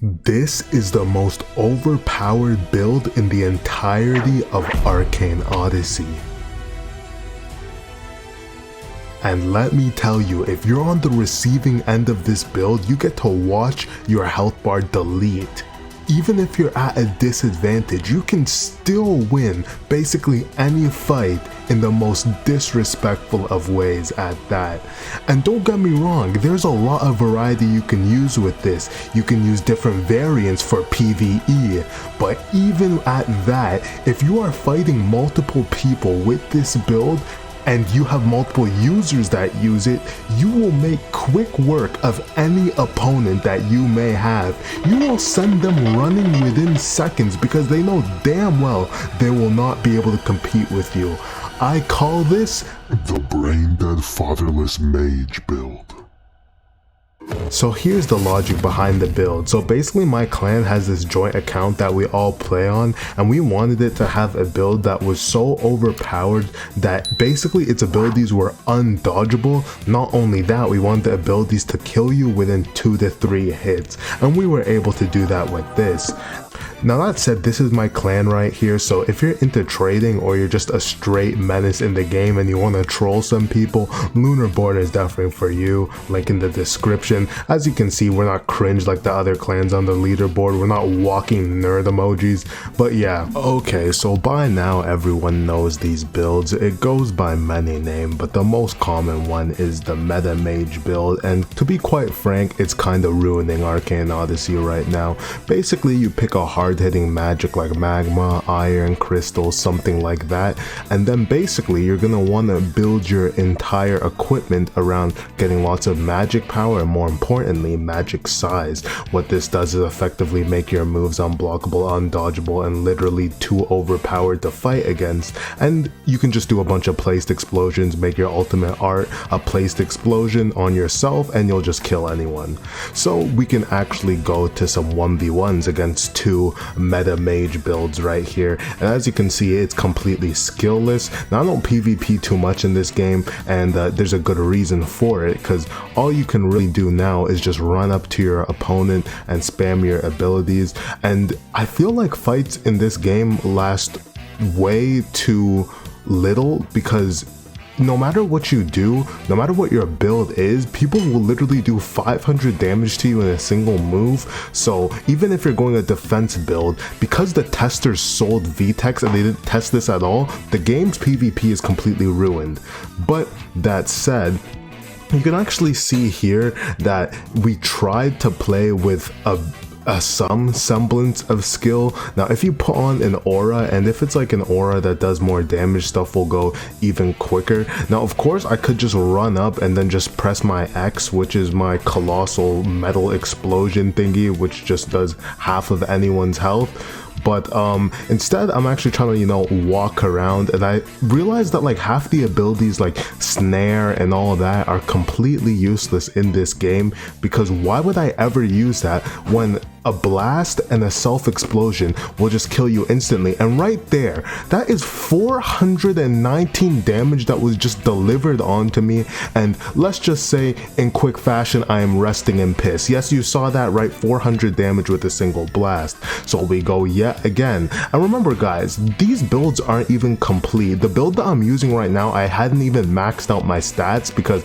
This is the most overpowered build in the entirety of Arcane Odyssey. And let me tell you, if you're on the receiving end of this build, you get to watch your health bar delete. Even if you're at a disadvantage, you can still win basically any fight in the most disrespectful of ways at that. And don't get me wrong, there's a lot of variety you can use with this. You can use different variants for PvE, but even at that, if you are fighting multiple people with this build, and you have multiple users that use it, you will make quick work of any opponent that you may have. You will send them running within seconds because they know damn well they will not be able to compete with you. I call this the Braindead Fatherless Mage build. So here's the logic behind the build. So basically my clan has this joint account that we all play on, and we wanted it to have a build that was so overpowered that basically its abilities were undodgeable. Not only that, we wanted the abilities to kill you within 2 to 3 hits, and we were able to do that with this. Now that said, this is my clan right here, so if you're into trading or you're just a straight menace in the game and you want to troll some people, Lunar Border is definitely for you, link in the description. As you can see, we're not cringe like the other clans on the leaderboard, we're not walking nerd emojis, but yeah. Okay, so by now everyone knows these builds. It goes by many names, but the most common one is the metamage build, and to be quite frank, it's kind of ruining Arcane Odyssey right now. Basically, you pick a hard-hitting magic like magma, iron, crystal, something like that, and then basically you're gonna want to build your entire equipment around getting lots of magic power and, more importantly, magic size. What this does is effectively make your moves unblockable, undodgeable, and literally too overpowered to fight against. And you can just do a bunch of placed explosions, make your ultimate art a placed explosion on yourself, and you'll just kill anyone. So we can actually go to some 1v1s against 2 meta mage builds right here, and as you can see, it's completely skillless. Now I don't PvP too much in this game, and there's a good reason for it, because all you can really do now is just run up to your opponent and spam your abilities, and I feel like fights in this game last way too little, because no matter what you do, no matter what your build is, people will literally do 500 damage to you in a single move. So even if you're going a defense build, because the testers sold vetex and they didn't test this at all, the game's PvP is completely ruined. But that said, you can actually see here that we tried to play with some semblance of skill. Now if you put on an aura, and if it's like an aura that does more damage, stuff will go even quicker. Now of course I could just run up and then just press my X, which is my colossal metal explosion thingy, which just does half of anyone's health. But instead I'm actually trying to, you know, walk around, and I realized that like half the abilities like snare and all of that are completely useless in this game, because why would I ever use that when a blast and a self-explosion will just kill you instantly? And right there, that is 419 damage that was just delivered onto me, and let's just say in quick fashion I am resting in piss. Yes, you saw that right, 400 damage with a single blast. So we go yet again, and remember guys, these builds aren't even complete. The build that I'm using right now, I hadn't even maxed out my stats because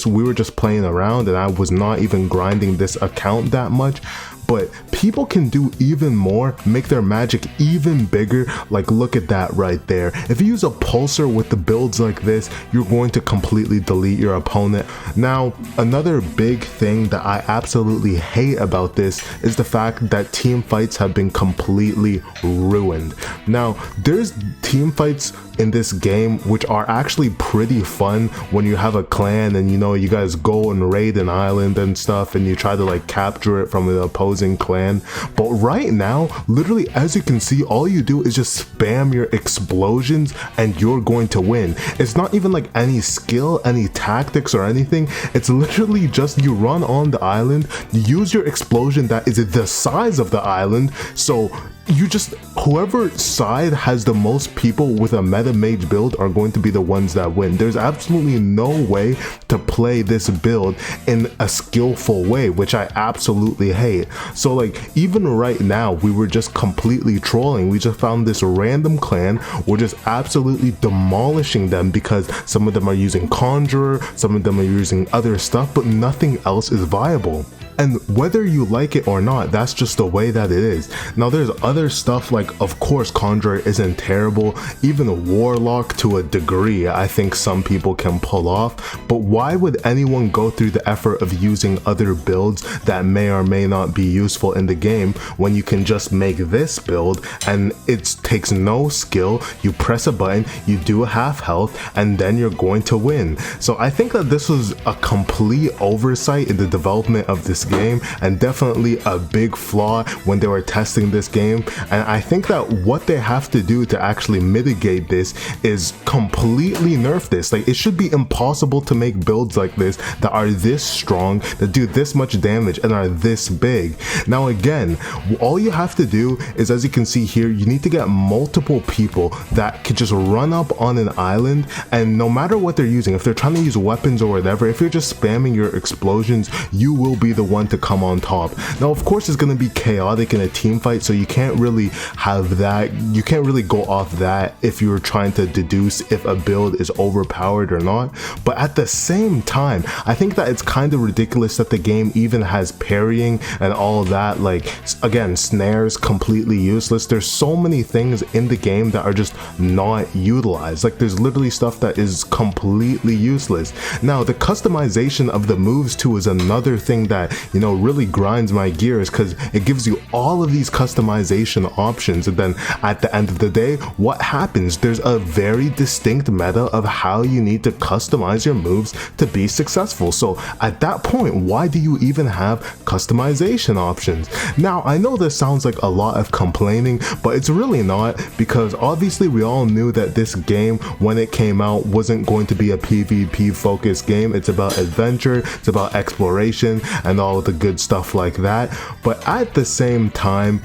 we were just playing around and I was not even grinding this account that much. But people can do even more, make their magic even bigger. Like look at that right there. If you use a pulsar with the builds like this, you're going to completely delete your opponent. Now another big thing that I absolutely hate about this is the fact that team fights have been completely ruined. Now there's team fights in this game which are actually pretty fun when you have a clan and, you know, you guys go and raid an island and stuff and you try to like capture it from the opposing clan. But right now, literally, as you can see, all you do is just spam your explosions and you're going to win. It's not even like any skill, any tactics or anything. It's literally just you run on the island, you use your explosion that is the size of the island, so you just, whoever side has the most people with a metamage build are going to be the ones that win. There's absolutely no way to play this build in a skillful way, which I absolutely hate. So like, even right now, we were just completely trolling. We just found this random clan. We're just absolutely demolishing them because some of them are using Conjurer, some of them are using other stuff, but nothing else is viable. And whether you like it or not, that's just the way that it is. Now there's other stuff like, of course, Conjurer isn't terrible. Even Warlock to a degree, I think some people can pull off. But why would anyone go through the effort of using other builds that may or may not be useful in the game when you can just make this build and it takes no skill? You press a button, you do a half health, and then you're going to win. So I think that this was a complete oversight in the development of this game, and definitely a big flaw when they were testing this game. And I think that what they have to do to actually mitigate this is completely nerf this. Like, it should be impossible to make builds like this that are this strong, that do this much damage, and are this big. Now again, all you have to do is, as you can see here, you need to get multiple people that can just run up on an island, and no matter what they're using, if they're trying to use weapons or whatever, if you're just spamming your explosions, you will be the one to come on top. Now of course it's going to be chaotic in a team fight, so you can't really have that, you can't really go off that if you're trying to deduce if a build is overpowered or not. But at the same time, I think that it's kind of ridiculous that the game even has parrying and all of that. Like, again, snares completely useless. There's so many things in the game that are just not utilized. Like, there's literally stuff that is completely useless. Now the customization of the moves too is another thing that, you know, really grinds my gears, because it gives you all of these customization options, and then at the end of the day, what happens? There's a very distinct meta of how you need to customize your moves to be successful. So at that point, why do you even have customization options? Now I know this sounds like a lot of complaining, but it's really not, because obviously we all knew that this game, when it came out, wasn't going to be a PvP focused game. It's about adventure, it's about exploration, and all of the good stuff like that. But at the same time,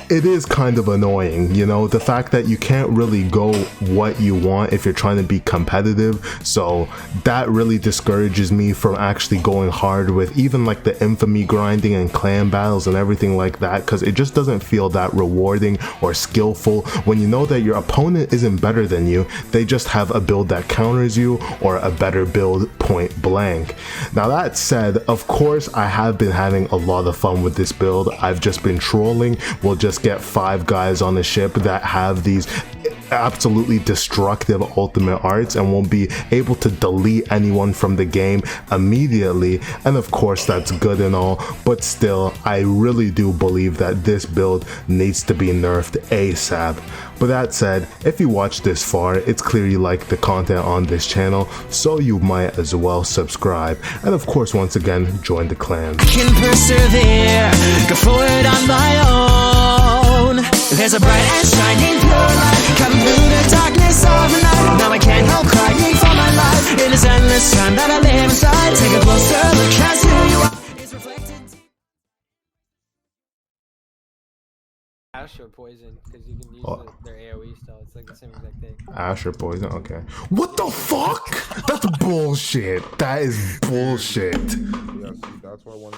it is kind of annoying, you know, the fact that you can't really go what you want if you're trying to be competitive. So that really discourages me from actually going hard with even like the infamy grinding and clan battles and everything like that, because it just doesn't feel that rewarding or skillful when you know that your opponent isn't better than you. They just have a build that counters you, or a better build point blank. Now that said, of course I have been having a lot of fun with this build. I've just been trolling. We'll just get 5 guys on the ship that have these absolutely destructive ultimate arts and won't be able to delete anyone from the game immediately. And of course that's good and all, but still I really do believe that this build needs to be nerfed ASAP. But that said, if you watched this far, it's clear you like the content on this channel, so you might as well subscribe. And of course, once again, join the clan. I can persevere, go forward on my own. There's a bright and shining pure light coming through the darkness of the night. Now I can't help crying for my life. In this endless time that I live inside, take a closer look at who you are. It's reflected. Ash or poison, because you can use their AoE style. It's like the same exact thing. Ash or poison, okay. What the fuck? That's bullshit. That is bullshit. Yeah, see, that's why I wanted